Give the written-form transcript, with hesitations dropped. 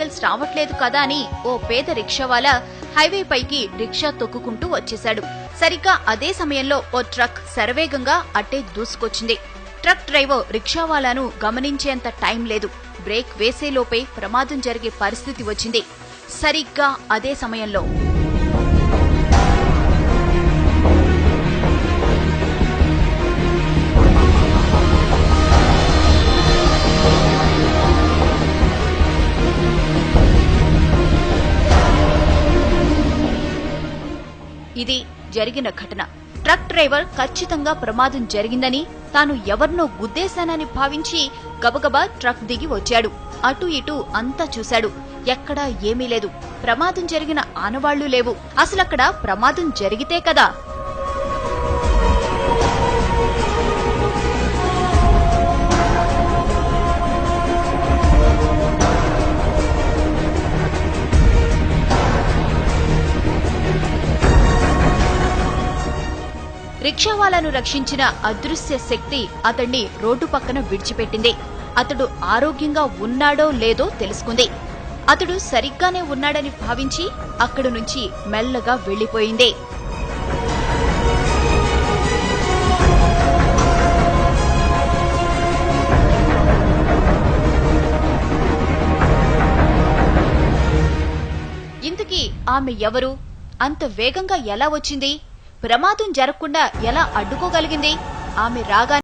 Signals రావట్లేదు కదా అని ఓ పేద రిక్షావాలా హైవే పైకి రిక్షా తొక్కుకుంటూ వచ్చేశాడు. సరిగ్గా అదే సమయంలో ఓ ట్రక్ శరవేగంగా అట్టే దూసుకొచ్చింది. ట్రక్ డ్రైవర్ రిక్షావాలాను గమనించేంత టైం లేదు. బ్రేక్ వేసేలోపే ప్రమాదం జరిగే పరిస్థితి వచ్చింది. సరిగ్గా అదే సమయంలో ఇది జరిగిన ఘటన. ట్రక్ డ్రైవర్ ఖచ్చితంగా ప్రమాదం జరిగిందని, తాను ఎవరినో గుద్దేశానని భావించి గబగబా ట్రక్ దిగి వచ్చాడు. అటు ఇటు అంతా చూశాడు. ఎక్కడా ఏమీ లేదు. ప్రమాదం జరిగిన ఆనవాళ్లు లేవు. అసలక్కడ ప్రమాదం జరిగితే కదా. రిక్షావాలాను రక్షించిన అదృశ్య శక్తి అతణ్ణి రోడ్డు పక్కన విడిచిపెట్టింది. అతడు ఆరోగ్యంగా ఉన్నాడో లేదో తెలుసుకుంది. అతడు సరిగ్గానే ఉన్నాడని భావించి అక్కడి నుంచి మెల్లగా వెళ్లిపోయింది. ఇంతకీ ఆమె ఎవరు? అంత వేగంగా ఎలా వచ్చింది? ప్రమాదం జరగకుండా ఎలా అడ్డుకోగలిగింది? ఆమె రాగానే